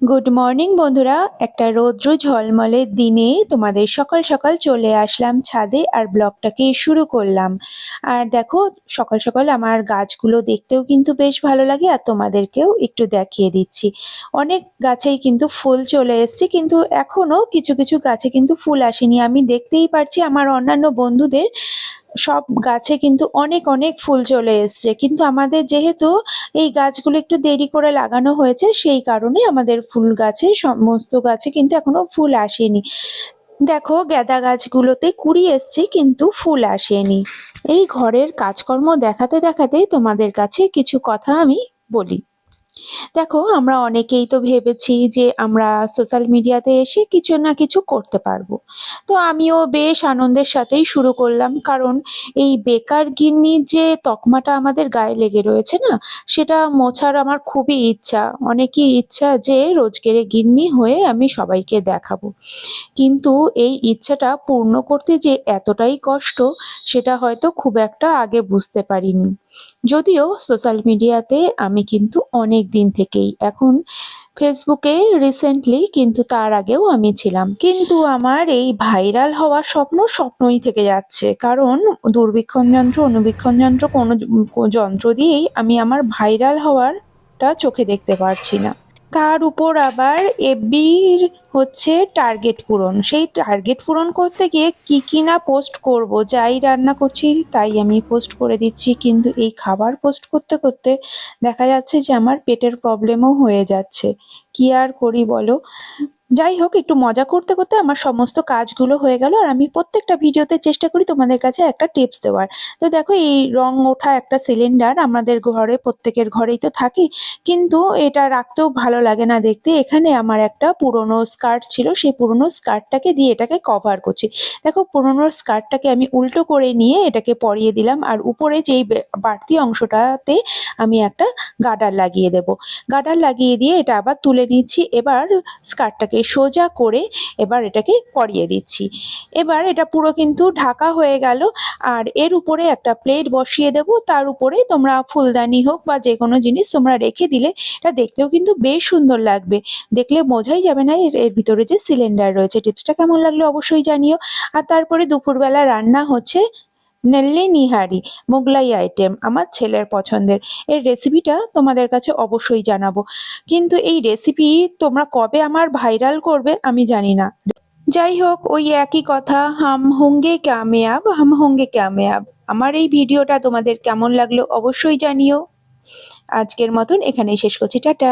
Good morning বন্ধুরা, একটা রৌদ্র ঝলমলে দিনে তোমাদের সকাল সকাল চলে আসলাম ছাদে আর ব্লগটাকে শুরু করলাম। আর দেখো, সকাল সকাল আমার গাছগুলো দেখতেও কিন্তু বেশ ভালো লাগে আর তোমাদেরকেও একটু দেখিয়ে দিচ্ছি। অনেক গাছেই কিন্তু ফুল চলে এসছে, কিন্তু এখনো কিছু কিছু গাছে কিন্তু ফুল আসেনি। আমি দেখতেই পারছি আমার অন্যান্য বন্ধুদের সব গাছে কিন্তু অনেক অনেক ফুল চলে এসছে, কিন্তু আমাদের যেহেতু এই গাছগুলো একটু দেরি করে লাগানো হয়েছে, সেই কারণে আমাদের ফুল গাছে সমস্ত গাছে কিন্তু এখনো ফুল আসেনি। দেখো, গাঁদা গাছগুলোতে কুড়ি এসছে কিন্তু ফুল আসেনি। এই ঘরের কাজকর্ম দেখাতে দেখাতেই তোমাদের কাছে কিছু কথা আমি বলি। দেখো, আমরা অনেকেই তো ভেবেছি যে আমরা সোশ্যাল মিডিয়াতে এসে কিছু না কিছু করতে পারবো। তো আমিও বেশ আনন্দের সাথেই শুরু করলাম, কারণ এই বেকার গিন্নির যে তকমাটা আমাদের গায়ে লেগে রয়েছে না, সেটা মোছার আমার খুবই ইচ্ছা। অনেকই ইচ্ছা যে রোজগেরে গিন্নি হয়ে আমি সবাইকে দেখাবো, কিন্তু এই ইচ্ছাটা পূর্ণ করতে যে এতটাই কষ্ট, সেটা হয়তো খুব একটা আগে বুঝতে পারিনি। যদিও সোশ্যাল মিডিয়াতে আমি কিন্তু অনেক দিন থেকেই, এখন ফেসবুকে রিসেন্টলি, কিন্তু তার আগেও আমি ছিলাম। কিন্তু আমার এই ভাইরাল হওয়ার স্বপ্নই থেকে যাচ্ছে, কারণ দূরবীক্ষণ যন্ত্র, অনুবীক্ষণ যন্ত্র, কোনো যন্ত্র দিয়েই আমি আমার ভাইরাল হওয়ারটা চোখে দেখতে পারছি না। তার উপর আবার এফবির হচ্ছে টার্গেট পূরণ। সেই টার্গেট পূরণ করতে গিয়ে কি না পোস্ট করব, যাই রান্না করছি তাই আমি পোস্ট করে দিচ্ছি, কিন্তু এই খাবার পোস্ট করতে করতে দেখা যাচ্ছে যে আমার পেটের প্রবলেমও হয়ে যাচ্ছে। কি আর করি বলো। যাই হোক, একটু মজা করতে করতে আমার সমস্ত কাজগুলো হয়ে গেল, আর আমি প্রত্যেকটা ভিডিওতে চেষ্টা করি তোমাদের কাছে একটা টিপস দেওয়ার। তো দেখো, এই রং ওঠা একটা সিলিন্ডার আমাদের ঘরে, প্রত্যেকের ঘরেই তো থাকে, কিন্তু এটা রাখতেও ভালো লাগে না দেখতে। এখানে আমার একটা পুরনো স্কার্ট ছিল, সেই পুরনো স্কার্টটাকে দিয়ে এটাকে কভার করছি। দেখো, পুরনো স্কার্টটাকে আমি উল্টো করে নিয়ে এটাকে পরিয়ে দিলাম, আর উপরে যেই বাড়তি অংশটাতে আমি একটা গার্ডার লাগিয়ে দেব। গার্ডার লাগিয়ে দিয়ে এটা আবার তুলে নিচ্ছি। এবার স্কার্টটাকে সোজা করে এবার এটাকে পরিয়ে দিচ্ছি। এবার এটা পুরো কিন্তু ঢাকা হয়ে গেল, আর এর উপরে একটা প্লেট বসিয়ে দেব। তার উপরে তোমরা ফুলদানি হোক বা যে কোনো জিনিস তোমরা রেখে দিলে এটা দেখতেও কিন্তু বেশ সুন্দর লাগবে। দেখলে বোঝাই যাবে না এর এর ভিতরে যে সিলিন্ডার রয়েছে। টিপসটা কেমন লাগলো অবশ্যই জানিও। আর তারপরে দুপুরবেলা রান্না হচ্ছে নেল্লি নিহারি, মোগলাই আইটেম, আমার ছেলের পছন্দের। এর রেসিপিটা তোমাদের কাছে অবশ্যই জানাবো, কিন্তু এই রেসিপি তোমরা কবে আমার ভাইরাল করবে আমি জানি না। যাই হোক, ওই একই কথা, হাম হোঙ্গে কাময়াব। আমার এই ভিডিওটা তোমাদের কেমন লাগলো অবশ্যই জানিও। আজকের মতন এখানেই শেষ করছি, টাটা।